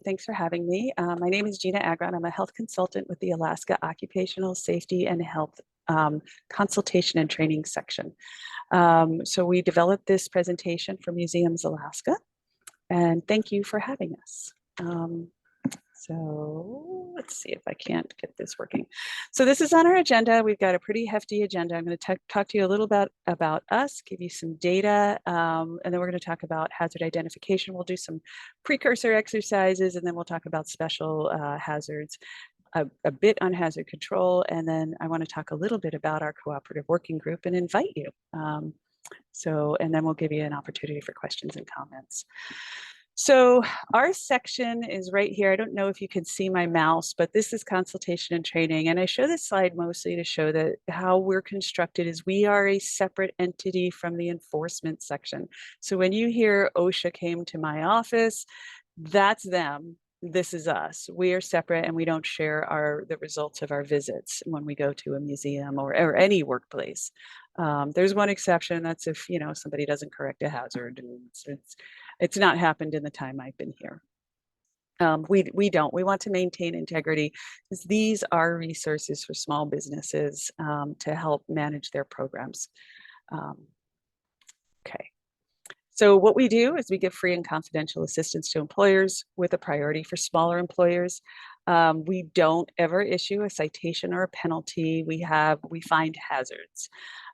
Thanks for having me. My name is Gina Agron. I'm a health consultant with the Alaska Occupational Safety and Health Consultation and Training section. So we developed this presentation for Museums Alaska, and thank you for having us. So let's see if I can't get this working. So this is on our agenda. We've got a pretty hefty agenda. I'm going to talk to you a little bit about us, give you some data, and then we're going to talk about hazard identification. We'll do some precursor exercises, and then we'll talk about special hazards, a bit on hazard control, and then I want to talk a little bit about our cooperative working group and invite you. And then we'll give you an opportunity for questions and comments. So our section is right here. I don't know if you can see my mouse, but this is consultation and training. And I show this slide mostly to show that how we're constructed is we are a separate entity from the enforcement section. So when you hear OSHA came to my office, that's them. This is us. We are separate and we don't share the results of our visits when we go to a museum or any workplace. There's one exception. That's if somebody doesn't correct a hazard, and it's not happened in the time I've been here. We don't. We want to maintain integrity because these are resources for small businesses to help manage their programs. Okay. So what we do is we give free and confidential assistance to employers with a priority for smaller employers. We don't ever issue a citation or a penalty. We find hazards.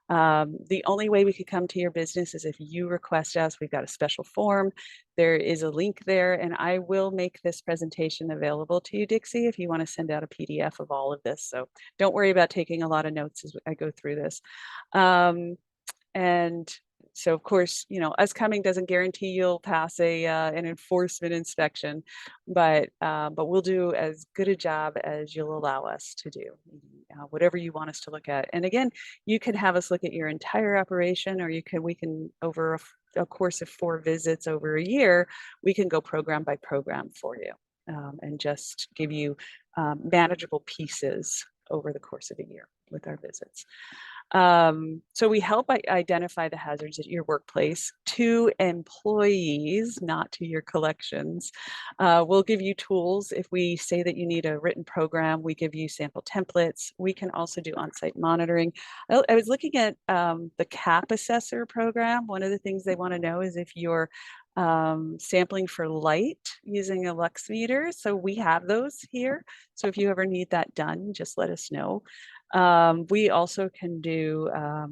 The only way we could come to your business is if you request us. We've got a special form. There is a link there, and I will make this presentation available to you, Dixie, if you want to send out a PDF of all of this. So don't worry about taking a lot of notes as I go through this. And so, of course, us coming doesn't guarantee you'll pass an enforcement inspection, but we'll do as good a job as you'll allow us to do, whatever you want us to look at. And again, you can have us look at your entire operation, or we can over a course of 4 visits over a year, we can go program by program for you and just give you manageable pieces over the course of a year with our visits. So we help identify the hazards at your workplace to employees, not to your collections. We'll give you tools. If we say that you need a written program, we give you sample templates. We can also do on-site monitoring. I was looking at the CAP assessor program. One of the things they want to know is if you're sampling for light using a lux meter. So we have those here. So if you ever need that done, just let us know. We also can do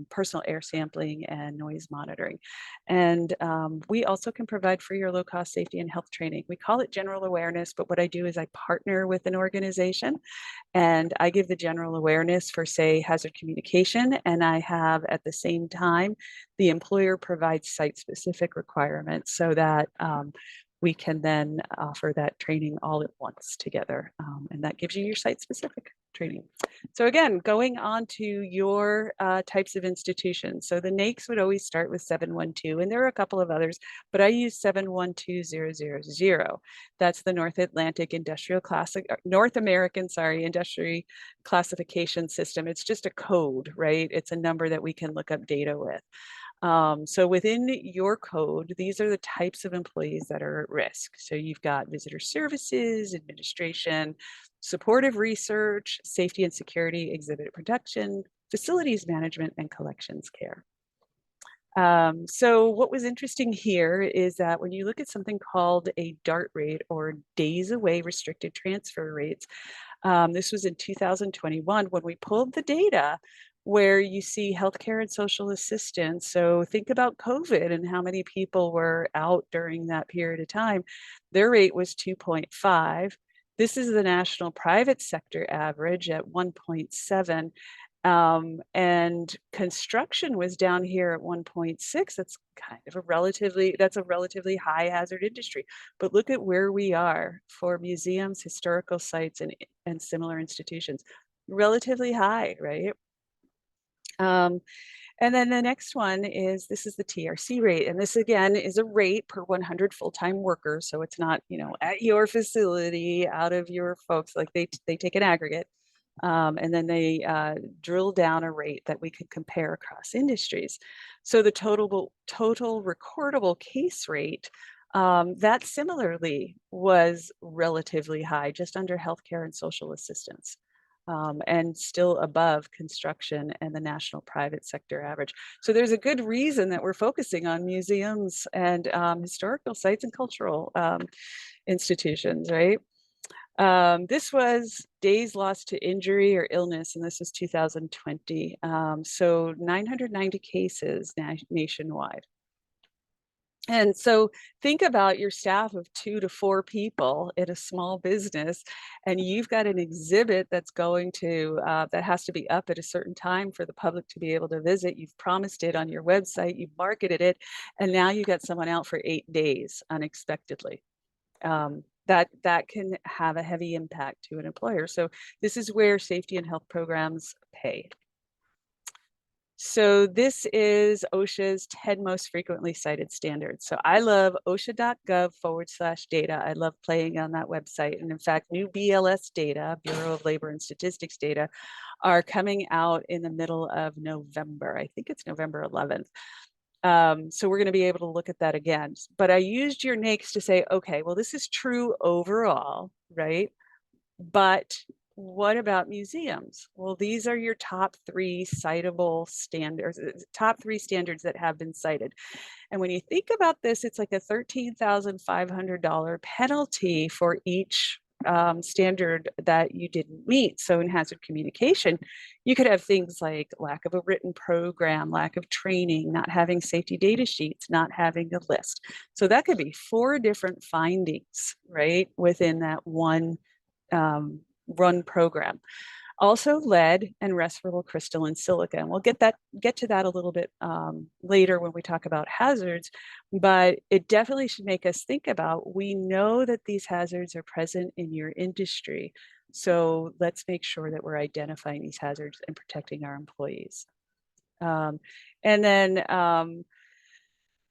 personal air sampling and noise monitoring. And we also can provide free or low-cost safety and health training. We call it general awareness, but what I do is I partner with an organization and I give the general awareness for, say, hazard communication. And I have at the same time, the employer provides site-specific requirements so that we can then offer that training all at once together. And that gives you your site-specific training. So again, going on to your types of institutions. So the NAICS would always start with 712, and there are a couple of others, but I use 712000. That's the North American Industry Classification System. It's just a code, right? It's a number that we can look up data with. So within your code, these are the types of employees that are at risk. So you've got visitor services, administration, supportive research, safety and security, exhibit production, facilities management, and collections care. So what was interesting here is that when you look at something called a DART rate, or days away restricted transfer rates, this was in 2021 when we pulled the data where you see healthcare and social assistance. So think about COVID and how many people were out during that period of time. Their rate was 2.5. This is the national private sector average at 1.7. And construction was down here at 1.6. That's kind of a relatively high hazard industry. But look at where we are for museums, historical sites, and similar institutions. Relatively high, right? And then the next one is, this is the TRC rate. And this again is a rate per 100 full-time workers. So it's not, at your facility, out of your folks, like they take an aggregate. And then they drill down a rate that we could compare across industries. So the total recordable case rate That similarly was relatively high, just under healthcare and social assistance, and still above construction and the national private sector average. So there's a good reason that we're focusing on museums and historical sites and cultural institutions, right? This was days lost to injury or illness, and this was 2020. So 990 cases nationwide. And so think about your staff of 2 to 4 people in a small business, and you've got an exhibit that's going to, that has to be up at a certain time for the public to be able to visit. You've promised it on your website, you've marketed it, and now you got someone out for 8 days unexpectedly. That can have a heavy impact to an employer. So this is where safety and health programs pay. So this is OSHA's 10 most frequently cited standards. So I love osha.gov/data. I love playing on that website. And in fact, new BLS data, Bureau of Labor and Statistics data, are coming out in the middle of November. I think it's November 11th. So we're going to be able to look at that again. But I used your NAICS to say, okay, well, this is true overall, right? But what about museums? Well, these are your top 3 citable standards, top 3 standards that have been cited. And when you think about this, it's like a $13,500 penalty for each standard that you didn't meet. So in hazard communication, you could have things like lack of a written program, lack of training, not having safety data sheets, not having a list. So that could be 4 different findings, right, within that one run program. Also lead and respirable crystalline silica. And we'll get to that a little bit later when we talk about hazards, but it definitely should make us think about, we know that these hazards are present in your industry. So let's make sure that we're identifying these hazards and protecting our employees. And then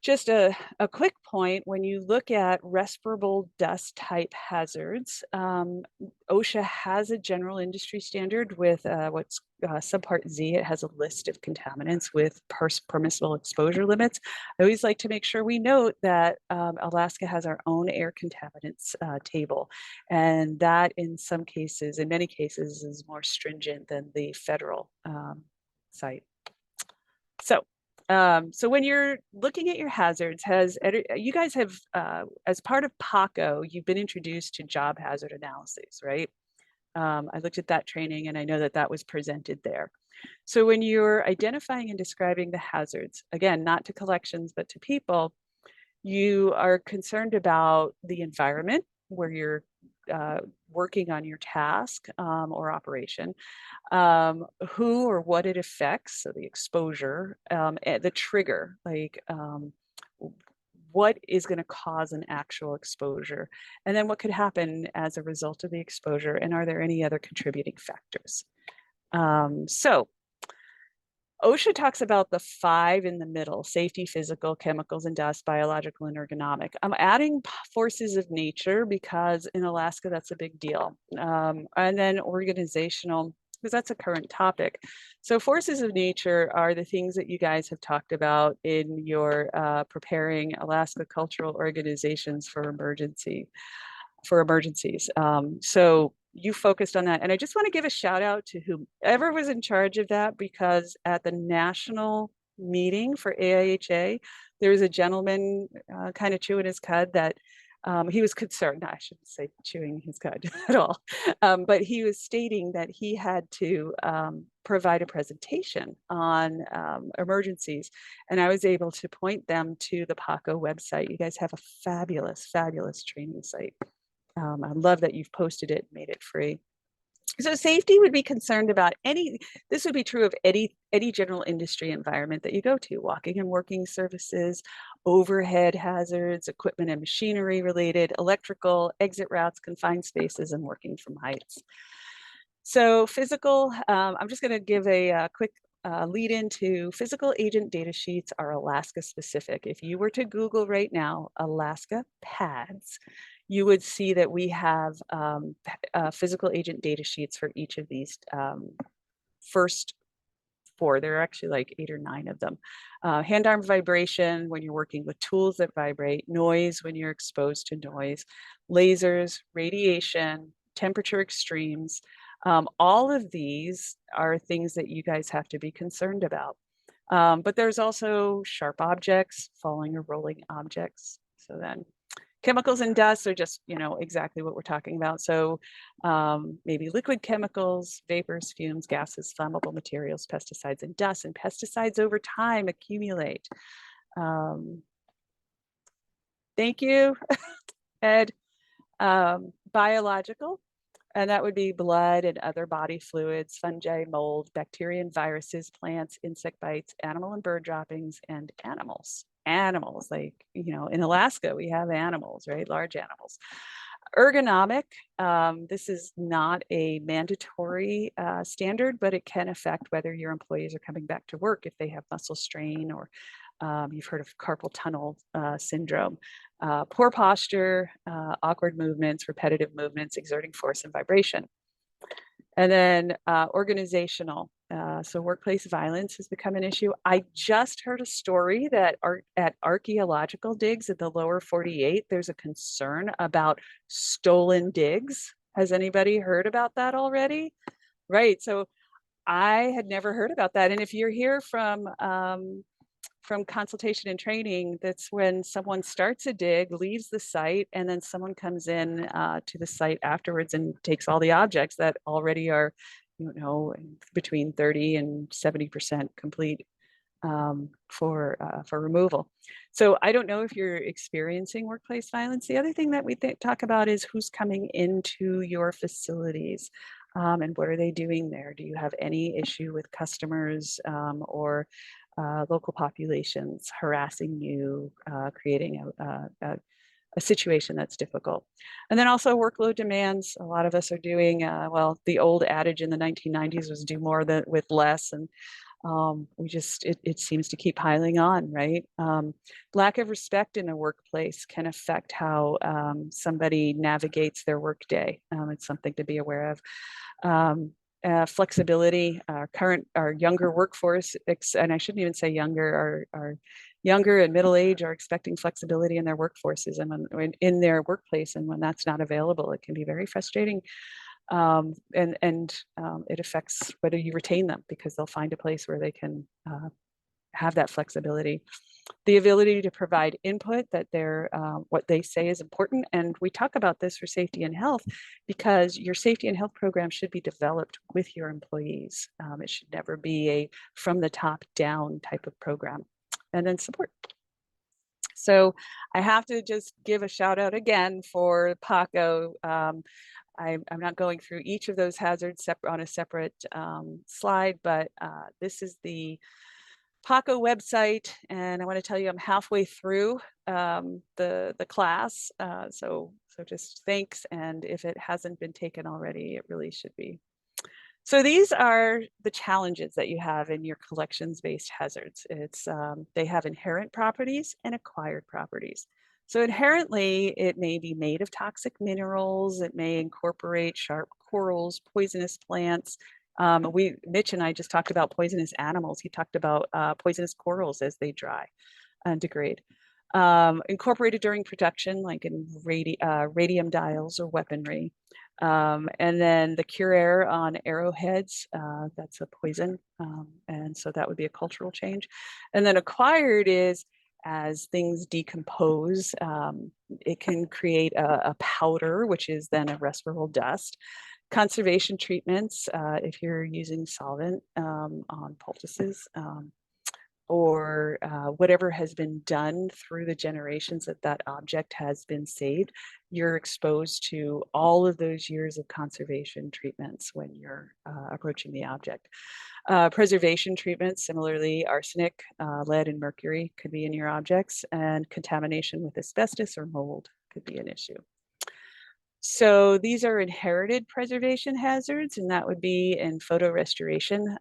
just a quick point, when you look at respirable dust type hazards, OSHA has a general industry standard with what's subpart Z. It has a list of contaminants with permissible exposure limits. I always like to make sure we note that Alaska has our own air contaminants table, and that in some cases, in many cases, is more stringent than the federal site. So when you're looking at your hazards, you guys have, as part of PACO, you've been introduced to job hazard analyses, right? I looked at that training and I know that that was presented there. So when you're identifying and describing the hazards, again, not to collections, but to people, you are concerned about the environment where you're working on your task or operation, who or what it affects, so the exposure, the trigger, like what is going to cause an actual exposure, and then what could happen as a result of the exposure, and are there any other contributing factors? So OSHA talks about the 5 in the middle: safety, physical, chemicals and dust, biological, and ergonomic. I'm adding forces of nature because in Alaska, that's a big deal. And then organizational, because that's a current topic. So forces of nature are the things that you guys have talked about in your preparing Alaska cultural organizations for emergencies. So you focused on that. And I just want to give a shout out to whoever was in charge of that, because at the national meeting for AIHA, there was a gentleman kind of chewing his cud that he was concerned. I shouldn't say chewing his cud at all, but he was stating that he had to provide a presentation on emergencies. And I was able to point them to the PACO website. You guys have a fabulous, fabulous training site. I love that you've posted it, made it free. So safety would be concerned about this would be true of any general industry environment that you go to: walking and working services, overhead hazards, equipment and machinery related, electrical, exit routes, confined spaces, and working from heights. So physical, I'm just going to give a quick lead into physical agent data sheets are Alaska specific. If you were to Google right now, Alaska PADS, you would see that we have physical agent data sheets for each of these first 4. There are actually like 8 or 9 of them. Hand-arm vibration when you're working with tools that vibrate, noise when you're exposed to noise, lasers, radiation, temperature extremes. All of these are things that you guys have to be concerned about. But there's also sharp objects, falling or rolling objects. So then chemicals and dust are just, exactly what we're talking about. So maybe liquid chemicals, vapors, fumes, gases, flammable materials, pesticides, and dust. And pesticides over time accumulate. Thank you, Ed. Biological, and that would be blood and other body fluids, fungi, mold, bacteria and viruses, plants, insect bites, animal and bird droppings, and animals. Animals, like, in Alaska, we have animals, right? Large animals. Ergonomic, this is not a mandatory standard, but it can affect whether your employees are coming back to work if they have muscle strain, or you've heard of carpal tunnel syndrome. Poor posture, awkward movements, repetitive movements, exerting force and vibration. And then organizational. So workplace violence has become an issue. I just heard a story that at archaeological digs in the lower 48, there's a concern about stolen digs. Has anybody heard about that already? Right. So I had never heard about that. And if you're here from consultation and training, that's when someone starts a dig, leaves the site, and then someone comes in to the site afterwards and takes all the objects that already are, between 30 and 70% complete for removal. So I don't know if you're experiencing workplace violence. The other thing that we talk about is who's coming into your facilities. And what are they doing there? Do you have any issue with customers or local populations harassing you, creating a situation that's difficult? And then also workload demands. A lot of us are doing, the old adage in the 1990s was do more with less. And it seems to keep piling on, right? Lack of respect in a workplace can affect how somebody navigates their workday. It's something to be aware of. Flexibility, our younger workforce, and I shouldn't even say younger, our younger and middle age are expecting flexibility in their workforces and when in their workplace, and when that's not available, it can be very frustrating. And it affects whether you retain them, because they'll find a place where they can have that flexibility. The ability to provide input that what they say is important. And we talk about this for safety and health because your safety and health program should be developed with your employees. It should never be a from the top down type of program. And then support. So I have to just give a shout out again for PACO. I'm not going through each of those hazards on a separate slide, but this is the PACO website, and I want to tell you I'm halfway through the class, so just thanks, and if it hasn't been taken already, it really should be. So these are the challenges that you have in your collections-based hazards. They have inherent properties and acquired properties. So inherently, it may be made of toxic minerals. It may incorporate sharp corals, poisonous plants. Mitch and I just talked about poisonous animals. He talked about poisonous corals as they dry and degrade. Incorporated during production, like in radium dials or weaponry. And then the cure on arrowheads, that's a poison. And so that would be a cultural change. And then acquired is as things decompose, it can create a powder, which is then a respirable dust. Conservation treatments, if you're using solvent on poultices, or whatever has been done through the generations that object has been saved, you're exposed to all of those years of conservation treatments when you're approaching the object. Preservation treatments, similarly, arsenic, lead, and mercury could be in your objects, and contamination with asbestos or mold could be an issue. So these are inherited preservation hazards, and that would be in photo restoration.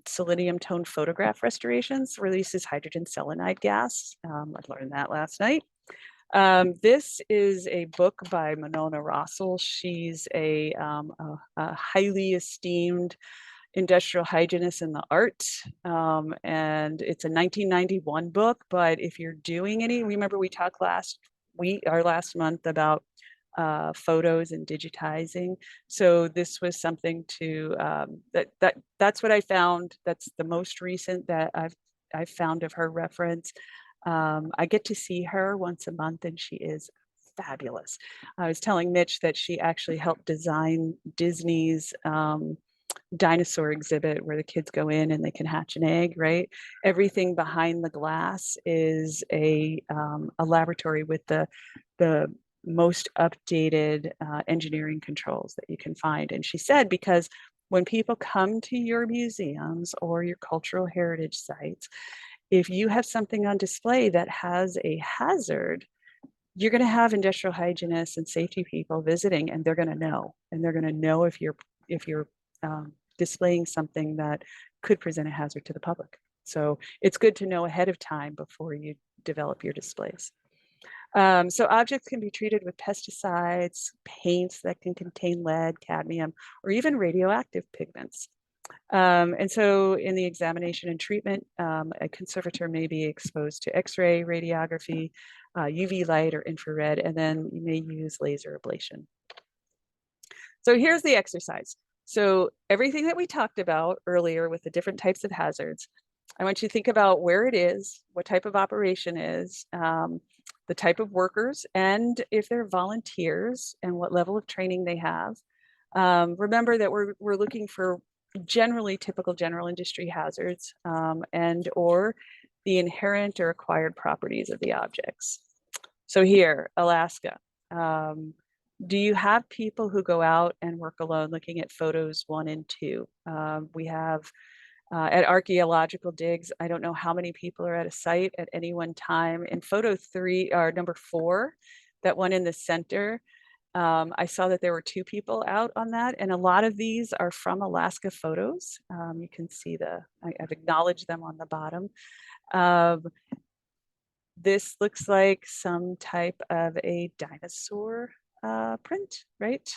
Selenium tone photograph restorations releases hydrogen selenide gas. I learned that last night. This is a book by Monona Rossel. She's a highly esteemed Industrial Hygienists in the Arts. And it's a 1991 book, but if you're doing any, remember we talked last month about photos and digitizing. So this was something to, that's what I found. That's the most recent that I've found of her reference. I get to see her once a month and she is fabulous. I was telling Mitch that she actually helped design Disney's dinosaur exhibit where the kids go in and they can hatch an egg, right? Everything behind the glass is a laboratory with the most updated engineering controls that you can find. And she said, because when people come to your museums or your cultural heritage sites, if you have something on display that has a hazard, you're going to have industrial hygienists and safety people visiting, and they're going to know. And they're going to know if you're displaying something that could present a hazard to the public. So it's good to know ahead of time before you develop your displays. So objects can be treated with pesticides, paints that can contain lead, cadmium, or even radioactive pigments. And so in the examination and treatment, a conservator may be exposed to X-ray, radiography, UV light, or infrared, and then you may use laser ablation. So here's the exercise. So everything that we talked about earlier with the different types of hazards, I want you to think about where it is, what type of operation is, the type of workers, and if they're volunteers and what level of training they have. Remember that we're looking for generally typical general industry hazards and or the inherent or acquired properties of the objects. So here, Alaska. Do you have people who go out and work alone looking at photos 1 and 2? We have at archaeological digs, I don't know how many people are at a site at any one time. In photo 3 or number 4, that one in the center, I saw that there were 2 people out on that, and a lot of these are from Alaska photos. You can see I've acknowledged them on the bottom. This looks like some type of a dinosaur print, right?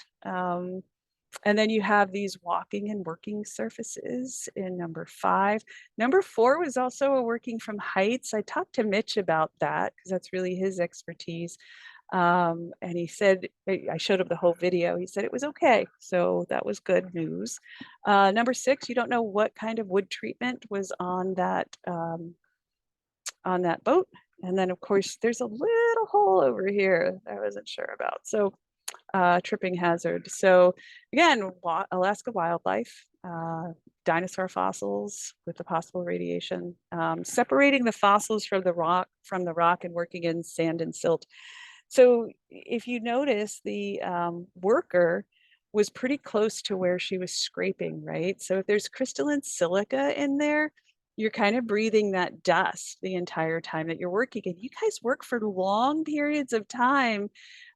And then you have these walking and working surfaces in number 5. Number 4 was also a working from heights. I talked to Mitch about that because that's really his expertise. And he said, I showed him the whole video. He said it was okay. So that was good news. Number 6, you don't know what kind of wood treatment was on that boat. And then of course, there's a little hole over here that I wasn't sure about. So tripping hazard. So again, Alaska wildlife, dinosaur fossils with the possible radiation, separating the fossils from the rock and working in sand and silt. So if you notice, the worker was pretty close to where she was scraping, right? So if there's crystalline silica in there, you're kind of breathing that dust the entire time that you're working. And you guys work for long periods of time.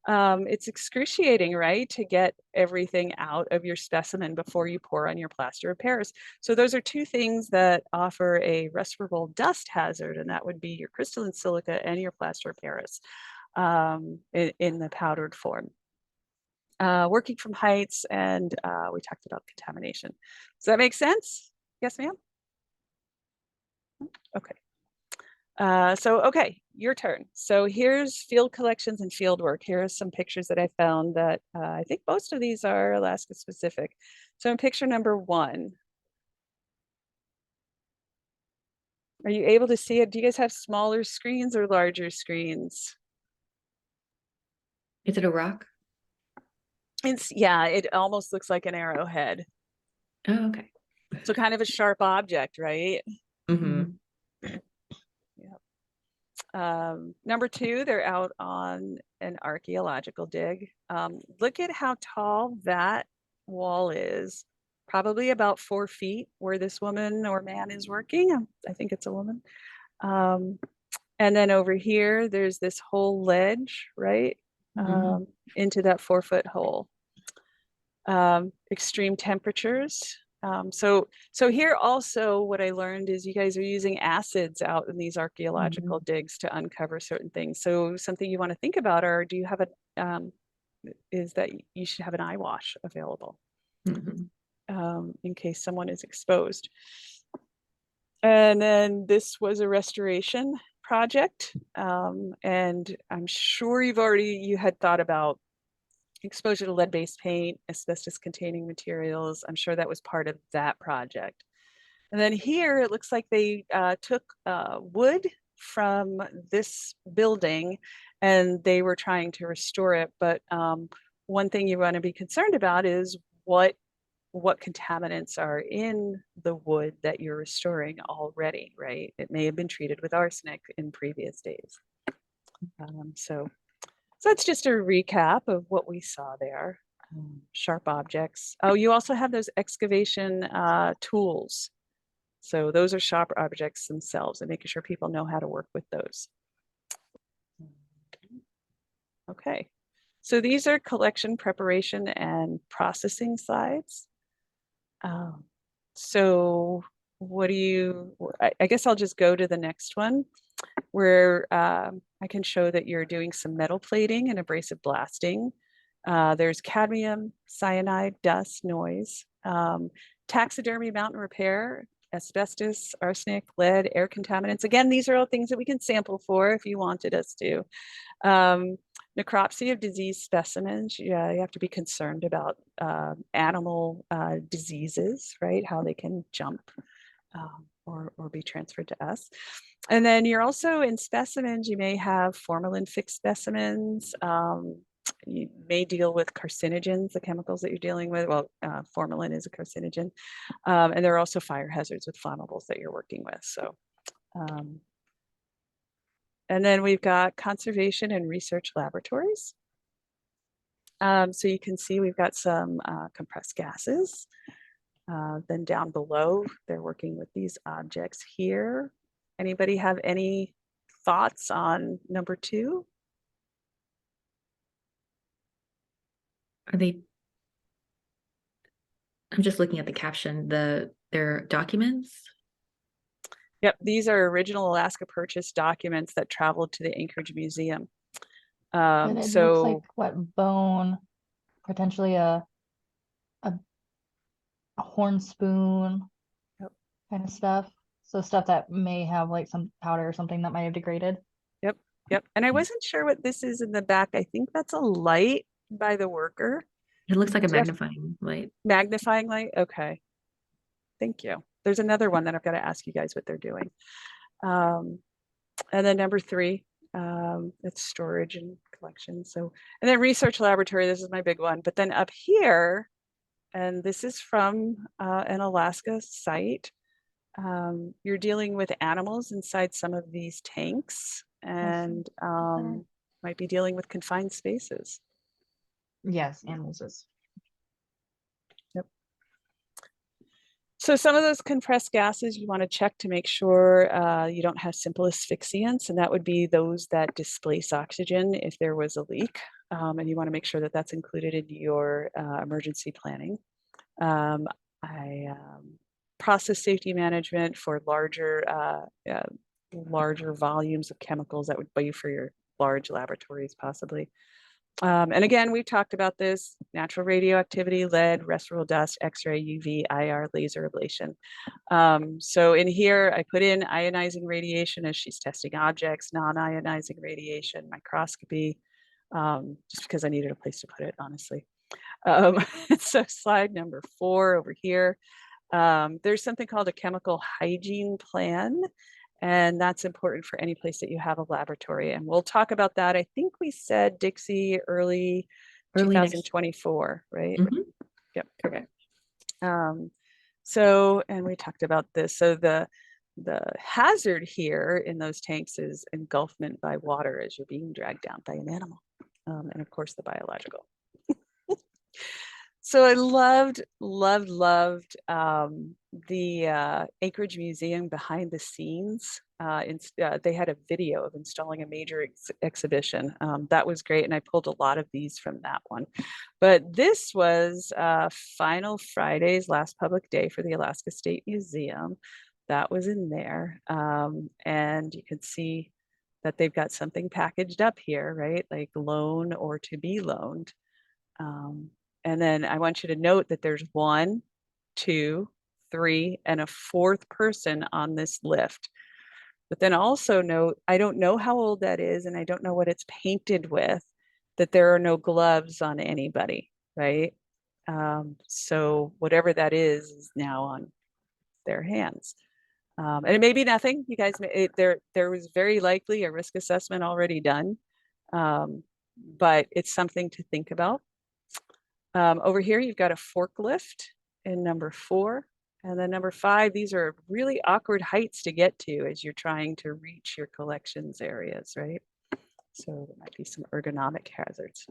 It's excruciating, right? To get everything out of your specimen before you pour on your plaster of Paris. So those are 2 things that offer a respirable dust hazard, and that would be your crystalline silica and your plaster of Paris in the powdered form. Working from heights, and we talked about contamination. Does that make sense? Yes, ma'am? Okay. Okay, your turn. So here's field collections and field work. Here are some pictures that I found that I think most of these are Alaska specific. So in picture number 1, are you able to see it? Do you guys have smaller screens or larger screens? Is it a rock? Yeah, it almost looks like an arrowhead. Oh, okay. So kind of a sharp object, right? Mm-hmm. Number 2, they're out on an archaeological dig. Look at how tall that wall is. Probably about 4 feet where this woman or man is working. I think it's a woman. And then over here, there's this whole ledge, right? Into that 4-foot hole. Extreme temperatures. So here also what I learned is you guys are using acids out in these archaeological digs to uncover certain things. So something you want to think about, or do you have is that you should have an eye wash available. in case someone is exposed. And then this was a restoration project. And I'm sure you had thought about exposure to lead-based paint, asbestos-containing materials. I'm sure that was part of that project. And then here, it looks like they took wood from this building and they were trying to restore it. But one thing you want to be concerned about is what contaminants are in the wood that you're restoring already, right? It may have been treated with arsenic in previous days. So that's just a recap of what we saw there. Sharp objects. Oh, you also have those excavation tools. So those are sharp objects themselves and making sure people know how to work with those. Okay, so these are collection, preparation, and processing slides. So what do you, I guess I'll just go to the next one where I can show that you're doing some metal plating and abrasive blasting. There's cadmium, cyanide, dust, noise, taxidermy, mountain repair, asbestos, arsenic, lead, air contaminants. Again, these are all things that we can sample for if you wanted us to. Necropsy of diseased specimens. Yeah, you have to be concerned about animal diseases, right? How they can jump or be transferred to us. And then you're also in specimens, you may have formalin fixed specimens. You may deal with carcinogens, the chemicals that you're dealing with. Well, formalin is a carcinogen. And there are also fire hazards with flammables that you're working with. So, and then we've got conservation and research laboratories. So you can see we've got some compressed gases. Then down below, they're working with these objects here. Anybody have any thoughts on number 2? Are they? I'm just looking at the caption. Their documents. Yep, these are original Alaska Purchase documents that traveled to the Anchorage Museum. And it looks like what, bone, potentially a horn spoon, Yep. kind of stuff. So stuff that may have like some powder or something that might have degraded. Yep. And I wasn't sure what this is in the back. I think that's a light by the worker. It looks like a magnifying light. Magnifying light? Okay. Thank you. There's another one that I've got to ask you guys what they're doing. And then number 3, it's storage and collection. So, and then research laboratory, this is my big one. But then up here, and this is from an Alaska site, you're dealing with animals inside some of these tanks and might be dealing with confined spaces. Yes, animals is. Yep. So some of those compressed gases you want to check to make sure you don't have simple asphyxiants, and that would be those that displace oxygen if there was a leak. And you want to make sure that that's included in your emergency planning. Process safety management for larger volumes of chemicals, that would be for your large laboratories possibly. And again, we've talked about this: natural radioactivity, lead, respirable dust, X-ray, UV, IR, laser ablation. So in here, I put in ionizing radiation as she's testing objects, non-ionizing radiation, microscopy, just because I needed a place to put it, honestly. So slide number 4 over here. There's something called a chemical hygiene plan, and that's important for any place that you have a laboratory. And we'll talk about that. I think we said, Dixie, early 2024, right? Mm-hmm. Yep. Okay. So, and we talked about this. So the hazard here in those tanks is engulfment by water as you're being dragged down by an animal, and of course the biological. So I loved the Anchorage Museum behind the scenes. They had a video of installing a major exhibition. That was great, and I pulled a lot of these from that one. But this was Final Friday's last public day for the Alaska State Museum. That was in there, and you can see that they've got something packaged up here, right? Like loan or to be loaned. And then I want you to note that there's 1, 2, 3, and a 4th person on this lift. But then also note, I don't know how old that is, and I don't know what it's painted with, that there are no gloves on anybody, right? So whatever that is now on their hands. And it may be nothing. You guys, there was very likely a risk assessment already done, but it's something to think about. Over here, you've got a forklift in number 4. And then number 5, these are really awkward heights to get to as you're trying to reach your collections areas, right? So there might be some ergonomic hazards.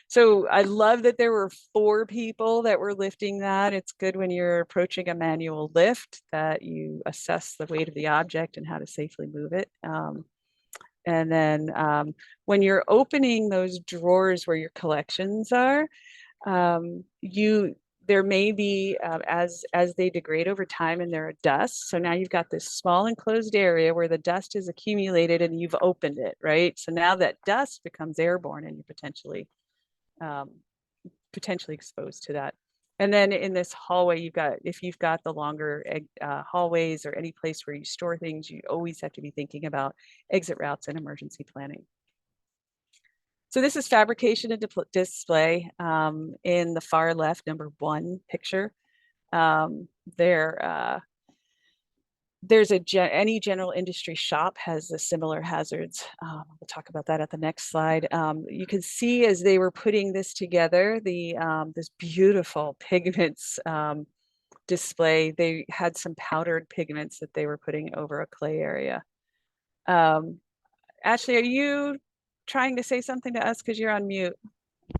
So I love that there were 4 people that were lifting that. It's good when you're approaching a manual lift that you assess the weight of the object and how to safely move it. And then when you're opening those drawers where your collections are, there may be, as they degrade over time and there are dust. So now you've got this small enclosed area where the dust is accumulated and you've opened it, right? So now that dust becomes airborne and you're potentially exposed to that. And then in this hallway, if you've got the longer hallways or any place where you store things, you always have to be thinking about exit routes and emergency planning. So this is fabrication and display in the far left, number 1 picture. Any general industry shop has a similar hazards. We'll talk about that at the next slide. You can see as they were putting this together, this beautiful pigments display, they had some powdered pigments that they were putting over a clay area. Ashley, are you trying to say something to us because you're on mute?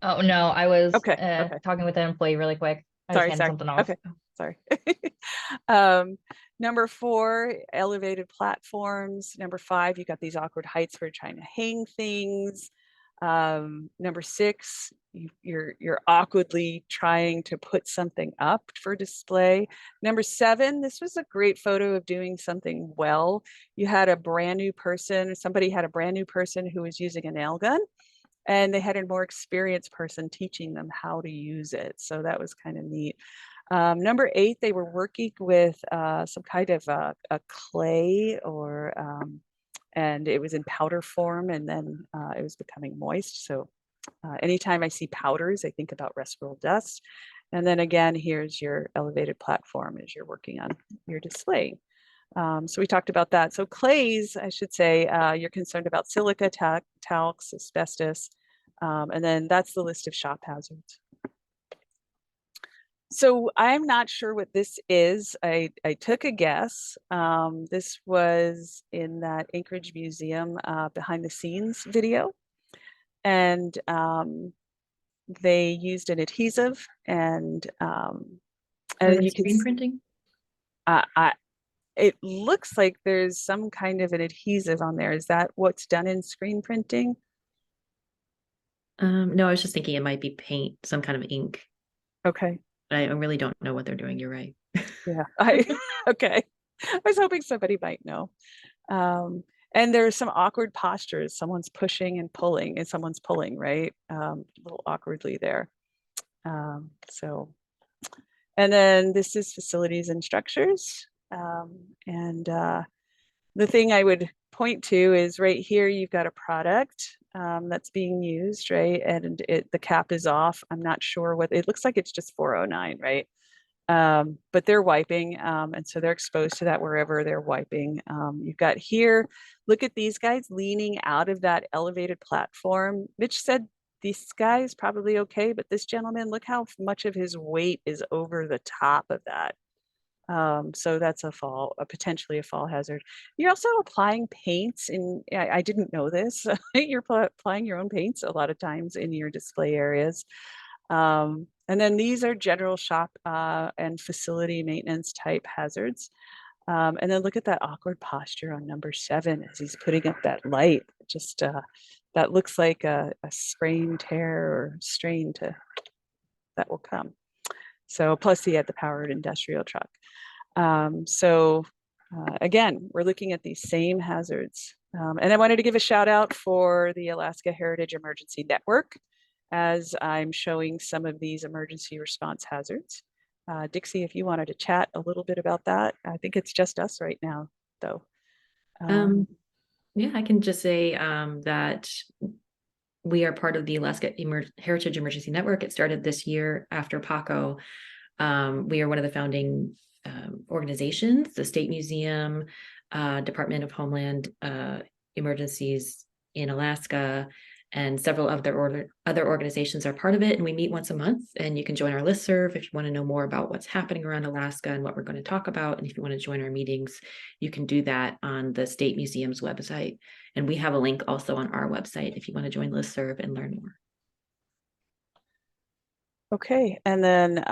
Oh, no, I was okay. talking with an employee really quick. I was handing something off. Okay, sorry. Number 4, elevated platforms. Number 5, you got these awkward heights where you're trying to hang things. Number 6, you're awkwardly trying to put something up for display. Number 7, this was a great photo of doing something well. You had a brand new person, somebody had a brand new person who was using a nail gun, and they had a more experienced person teaching them how to use it. So that was kind of neat. Number 8, they were working with some kind of a clay and it was in powder form, and then it was becoming moist. So anytime I see powders, I think about respirable dust. And then again, here's your elevated platform as you're working on your display. So we talked about that. So clays, I should say, you're concerned about silica, talcs, asbestos, and then that's the list of shop hazards. So I'm not sure what this is. I took a guess. This was in that Anchorage Museum behind the scenes video. And they used an adhesive and you can screen printing. It looks like there's some kind of an adhesive on there. Is that what's done in screen printing? No, I was just thinking it might be paint, some kind of ink. Okay. I really don't know what they're doing. You're right. Yeah. Okay. I was hoping somebody might know. And there's some awkward postures. Someone's pushing and pulling, and someone's pulling, right? A little awkwardly there. And then this is facilities and structures. The thing I would point to is right here, you've got a product that's being used, right? And the cap is off. I'm not sure what, it looks like it's just 409, right? But they're wiping, and so they're exposed to that wherever they're wiping. You've got here, look at these guys leaning out of that elevated platform. Mitch said this guy is probably okay, but this gentleman, look how much of his weight is over the top of that. So that's potentially a fall hazard. You're also applying paints I didn't know this. You're applying your own paints a lot of times in your display areas. And then these are general shop and facility maintenance type hazards. And then look at that awkward posture on number 7 as he's putting up that light. Just that looks like a sprain, tear, or strain that will come. So plus he had the powered industrial truck. Again, we're looking at these same hazards. And I wanted to give a shout out for the Alaska Heritage Emergency Network as I'm showing some of these emergency response hazards. Dixie, if you wanted to chat a little bit about that. I think it's just us right now, though. Yeah, I can just say that we are part of the Alaska Heritage Emergency Network. It started this year after PACO. We are one of the founding organizations, the State Museum, Department of Homeland Emergencies in Alaska, and several other organizations are part of it. And we meet once a month, and you can join our listserv if you want to know more about what's happening around Alaska and what we're going to talk about. And if you want to join our meetings, you can do that on the State Museum's website. And we have a link also on our website if you want to join listserv and learn more. Okay, and then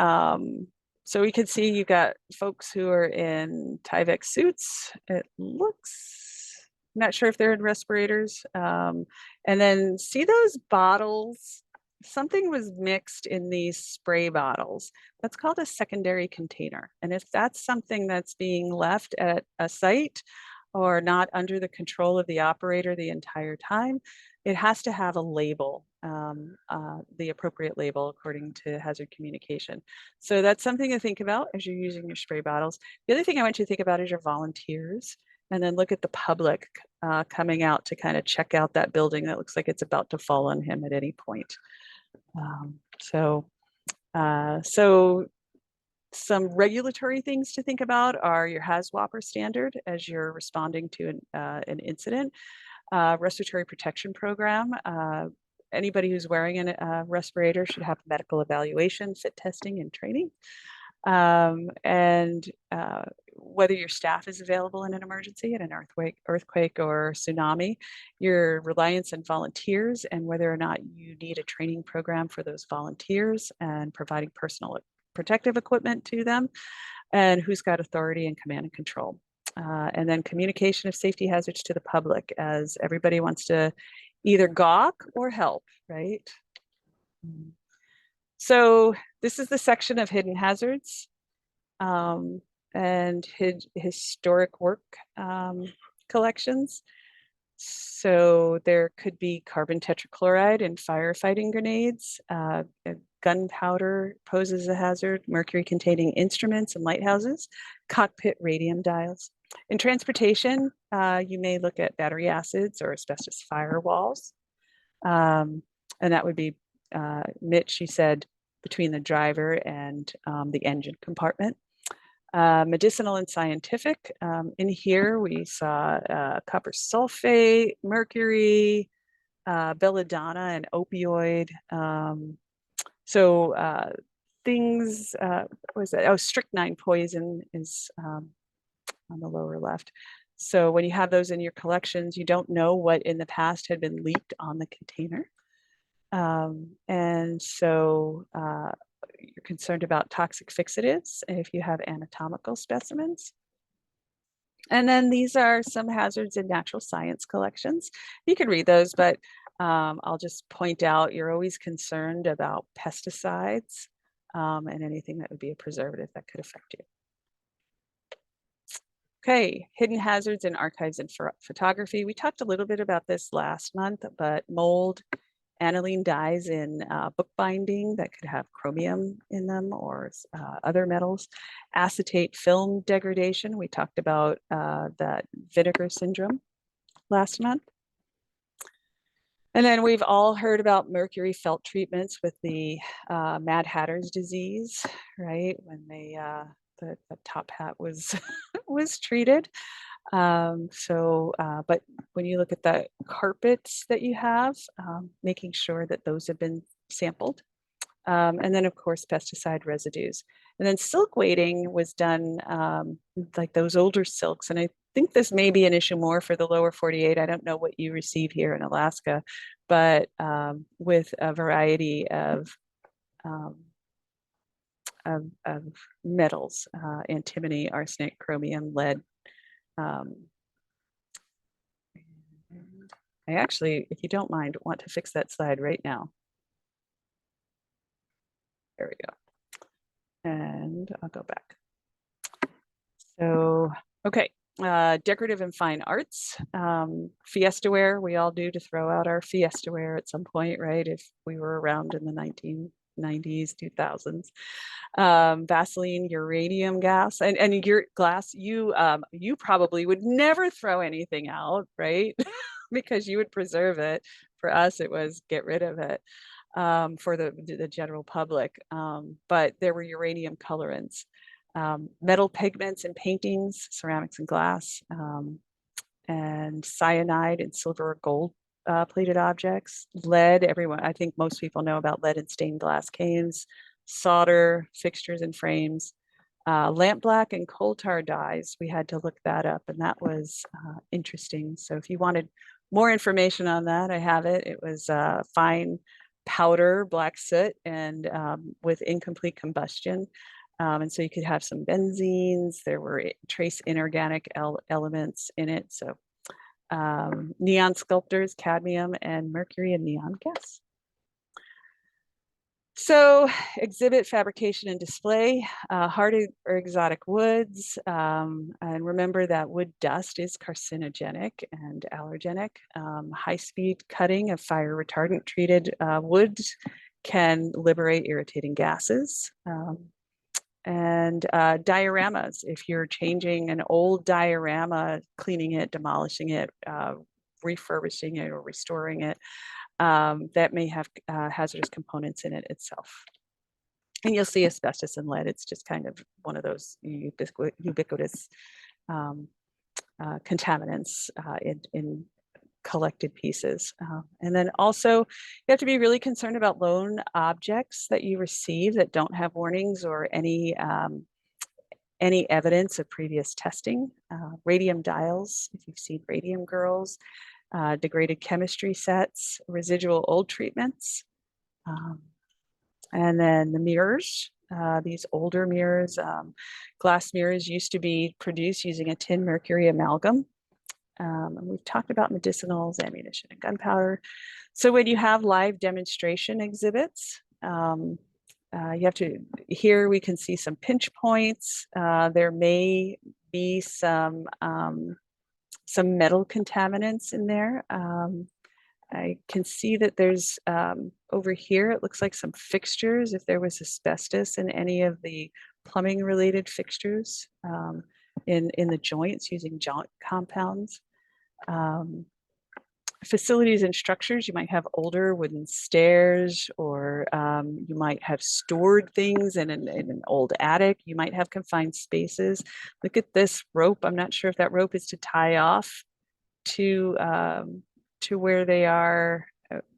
so we can see you got folks who are in Tyvek suits. It looks, not sure if they're in respirators. And then see those bottles? Something was mixed in these spray bottles. That's called a secondary container. And if that's something that's being left at a site or not under the control of the operator the entire time, it has to have a label, the appropriate label according to hazard communication. So that's something to think about as you're using your spray bottles. The other thing I want you to think about is your volunteers, and then look at the public coming out to kind of check out that building that looks like it's about to fall on him at any point. So some regulatory things to think about are your HAZWOPER standard as you're responding to an incident. Respiratory protection program. Anybody who's wearing a respirator should have medical evaluation, fit testing, and training. And whether your staff is available in an emergency, in an earthquake or tsunami, your reliance on volunteers, and whether or not you need a training program for those volunteers and providing personal protective equipment to them, and who's got authority and command and control. And then communication of safety hazards to the public, as everybody wants to either gawk or help, right? So this is the section of hidden hazards and historic work collections. So there could be carbon tetrachloride in firefighting grenades. Gunpowder poses a hazard, mercury-containing instruments and lighthouses, cockpit radium dials. In transportation, you may look at battery acids or asbestos firewalls. And that would be, Mitch, he said, between the driver and the engine compartment. Medicinal and scientific. In here, we saw copper sulfate, mercury, belladonna, and opioid. Things, what was that? Oh, strychnine poison is on the lower left. So when you have those in your collections, you don't know what in the past had been leaked on the container. And so you're concerned about toxic fixatives if you have anatomical specimens. And then these are some hazards in natural science collections. You can read those, but I'll just point out you're always concerned about pesticides and anything that would be a preservative that could affect you. Okay, hidden hazards in archives and photography. We talked a little bit about this last month, but mold, aniline dyes in bookbinding that could have chromium in them or other metals. Acetate film degradation. We talked about that vinegar syndrome last month. And then we've all heard about mercury felt treatments with the Mad Hatter's disease, right? When they the top hat was was treated. But when you look at the carpets that you have, making sure that those have been sampled. And then of course, pesticide residues. And then silk weighting was done like those older silks. And I think this may be an issue more for the lower 48. I don't know what you receive here in Alaska, but with a variety of metals, antimony, arsenic, chromium, lead. I actually, if you don't mind, want to fix that slide right now. There we go. And I'll go back. So, okay, decorative and fine arts. Fiesta wear, we all do to throw out our fiesta wear at some point, right? If we were around in the 90s, 2000s. Vaseline, uranium gas, and your glass, you probably would never throw anything out, right? Because you would preserve it. For us, it was get rid of it, for the general public. But there were uranium colorants, metal pigments and paintings, ceramics and glass, and cyanide and silver or gold plated objects, lead. I think most people know about lead in stained glass canes, solder, fixtures and frames, lamp black and coal tar dyes. We had to look that up, and that was interesting. So if you wanted more information on that, I have it. It was fine powder, black soot, and with incomplete combustion. And so you could have some benzenes. There were trace inorganic elements in it. So neon sculptors, cadmium, and mercury and neon gas. So exhibit, fabrication, and display, hard or exotic woods. And remember that wood dust is carcinogenic and allergenic. High-speed cutting of fire retardant treated woods can liberate irritating gases. And dioramas, if you're changing an old diorama, cleaning it, demolishing it, refurbishing it, or restoring it, that may have hazardous components in it itself. And you'll see asbestos and lead. It's just kind of one of those ubiquitous contaminants in collected pieces. And then also you have to be really concerned about loan objects that you receive that don't have warnings or any evidence of previous testing. Radium dials, if you've seen radium girls, degraded chemistry sets, residual old treatments, and then the mirrors. These older mirrors, glass mirrors used to be produced using a tin mercury amalgam. And we've talked about medicinals, ammunition, and gunpowder. So when you have live demonstration exhibits, you have to, here we can see some pinch points. There may be some metal contaminants in there. I can see that there's, over here, it looks like some fixtures, if there was asbestos in any of the plumbing related fixtures in the joints using joint compounds. Facilities and structures, you might have older wooden stairs, or you might have stored things in an old attic. You might have confined spaces. Look at this rope. I'm not sure if that rope is to tie off to where they are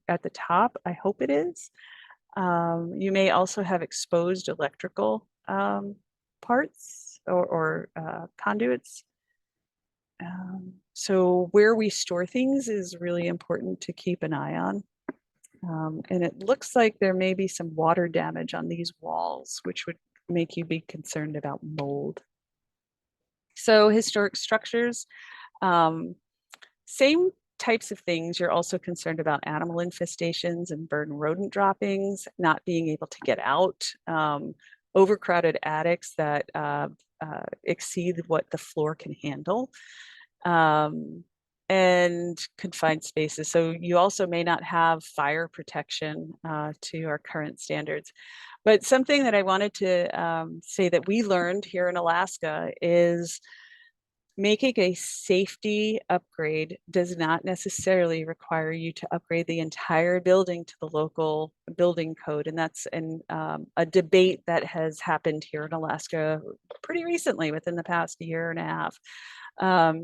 at the top. I hope it is. You may also have exposed electrical parts or conduits. So where we store things is really important to keep an eye on. And it looks like there may be some water damage on these walls, which would make you be concerned about mold. So historic structures, same types of things. You're also concerned about animal infestations and bird and rodent droppings, not being able to get out, overcrowded attics that exceed what the floor can handle, and confined spaces. So you also may not have fire protection to our current standards. But something that I wanted to say that we learned here in Alaska is making a safety upgrade does not necessarily require you to upgrade the entire building to the local building code. And that's a debate that has happened here in Alaska pretty recently, within the past year and a half.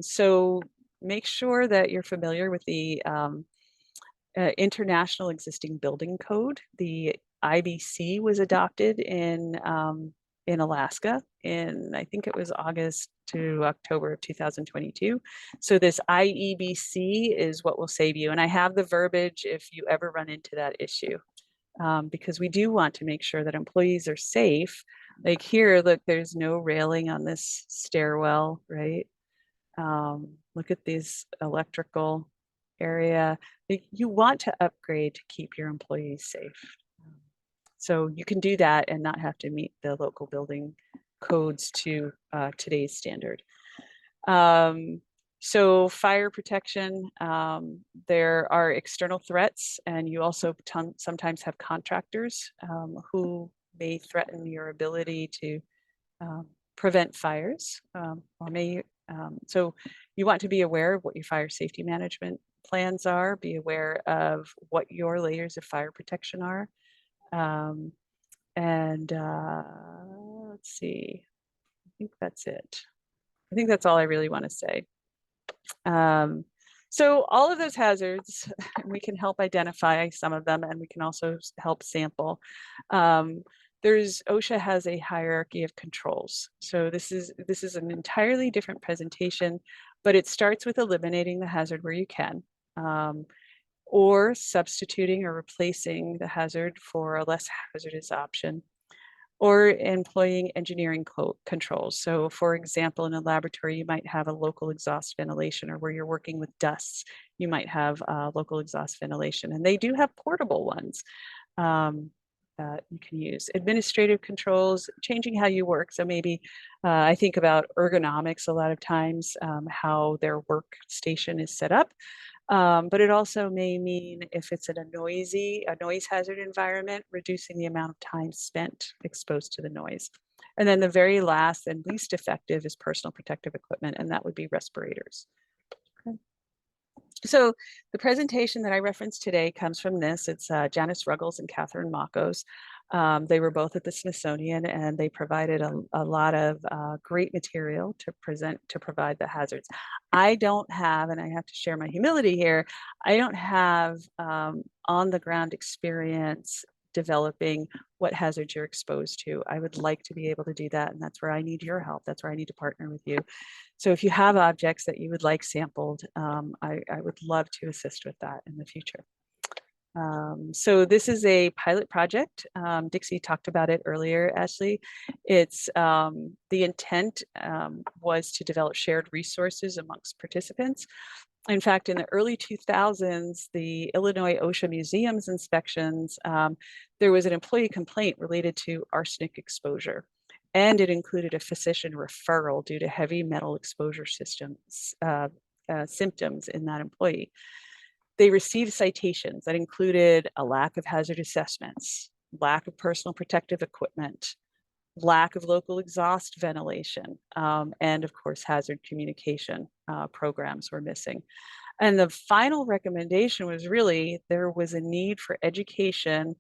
So make sure that you're familiar with the International Existing Building Code. The IBC was adopted in Alaska in, I think it was August to October of 2022. So this IEBC is what will save you. And I have the verbiage if you ever run into that issue, because we do want to make sure that employees are safe. Like here, look, there's no railing on this stairwell, right? Look at this electrical area. You want to upgrade to keep your employees safe. So you can do that and not have to meet the local building codes to today's standard. So fire protection, there are external threats, and you also sometimes have contractors who may threaten your ability to prevent fires, so you want to be aware of what your fire safety management plans are, be aware of what your layers of fire protection are. Let's see, I think that's it. I think that's all I really want to say. So all of those hazards, we can help identify some of them, and we can also help sample. OSHA has a hierarchy of controls. So this is an entirely different presentation, but it starts with eliminating the hazard where you can, or substituting or replacing the hazard for a less hazardous option, or employing engineering controls. So for example, in a laboratory, you might have a local exhaust ventilation, or where you're working with dusts, you might have local exhaust ventilation, and they do have portable ones that you can use. Administrative controls, changing how you work. So maybe I think about ergonomics a lot of times, how their workstation is set up. But it also may mean, if it's in a noise hazard environment, reducing the amount of time spent exposed to the noise. And then the very last and least effective is personal protective equipment, and that would be respirators. Okay. So the presentation that I referenced today comes from this. It's Janice Ruggles and Catherine Makos. They were both at the Smithsonian, and they provided a lot of great material to provide the hazards. I don't have, and I have to share my humility here, I don't have on the ground experience developing what hazards you're exposed to. I would like to be able to do that, and that's where I need your help. That's where I need to partner with you. So if you have objects that you would like sampled, I would love to assist with that in the future. So this is a pilot project. Dixie talked about it earlier, Ashley. It's the intent was to develop shared resources amongst participants. In fact, in the early 2000s, the Illinois OSHA museums inspections, there was an employee complaint related to arsenic exposure, and it included a physician referral due to heavy metal exposure symptoms in that employee. They received citations that included a lack of hazard assessments, lack of personal protective equipment, lack of local exhaust ventilation, and of course, hazard communication programs were missing. And the final recommendation was really, there was a need for education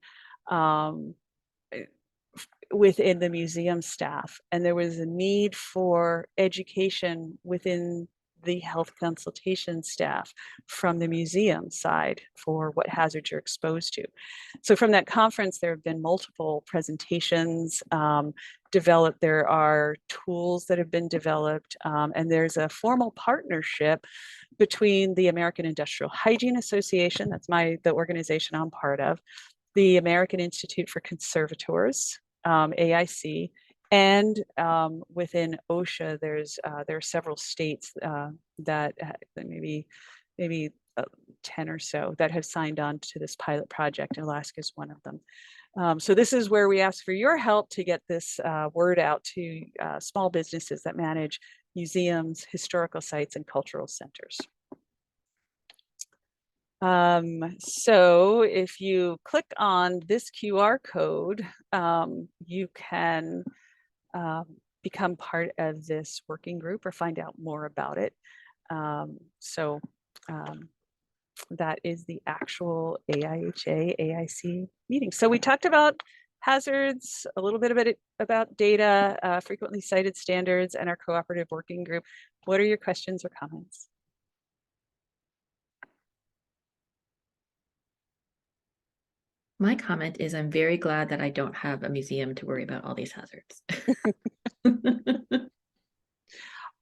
within the museum staff, and there was a need for education within the health consultation staff from the museum side for what hazards you're exposed to. So from that conference, there have been multiple presentations developed. There are tools that have been developed, and there's a formal partnership between the American Industrial Hygiene Association, that's the organization I'm part of, the American Institute for Conservators, AIC, and within OSHA, there are several states that maybe 10 or so that have signed on to this pilot project, and Alaska is one of them. So this is where we ask for your help to get this word out to small businesses that manage museums, historical sites, and cultural centers. So if you click on this QR code, you can become part of this working group or find out more about it. That is the actual AIHA AIC meeting. So we talked about hazards, a little bit about data, frequently cited standards, and our cooperative working group. What are your questions or comments? My comment is, I'm very glad that I don't have a museum to worry about all these hazards.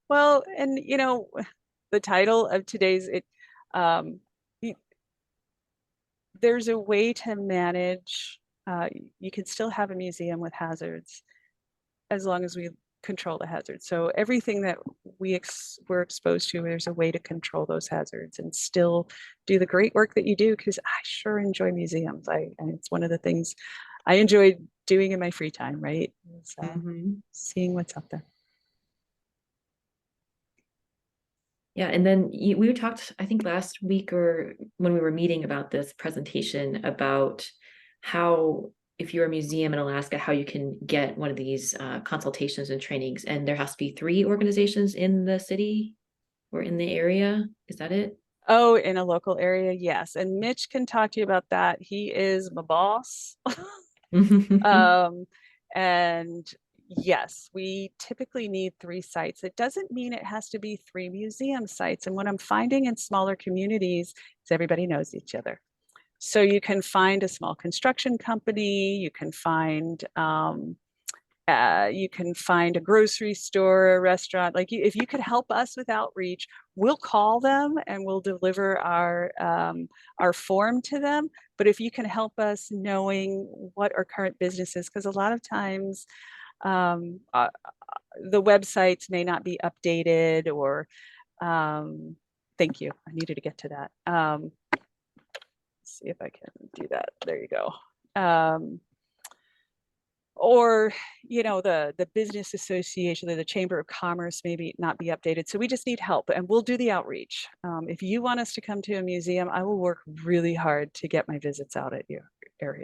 Well, and you know, the title of today's, there's a way to manage, you can still have a museum with hazards as long as we control the hazards. So everything that we're exposed to, there's a way to control those hazards and still do the great work that you do, because I sure enjoy museums. And it's one of the things I enjoy doing in my free time, right? Seeing what's up there. Yeah, and then we talked, I think last week or when we were meeting about this presentation about how, if you're a museum in Alaska, how you can get one of these consultations and trainings, and there has to be 3 organizations in the city or in the area. Is that it? Oh, in a local area, yes. And Mitch can talk to you about that. He is my boss. And yes, we typically need 3 sites. It doesn't mean it has to be 3 museum sites. And what I'm finding in smaller communities is everybody knows each other. So you can find a small construction company, you can find a grocery store, a restaurant. Like if you could help us with outreach, we'll call them and we'll deliver our form to them. But if you can help us knowing what our current business is, because a lot of times the websites may not be updated or thank you. I needed to get to that. See if I can do that. There you go. Or, you know, the business association or the Chamber of Commerce maybe not be updated. So we just need help and we'll do the outreach. If you want us to come to a museum, I will work really hard to get my visits out at you.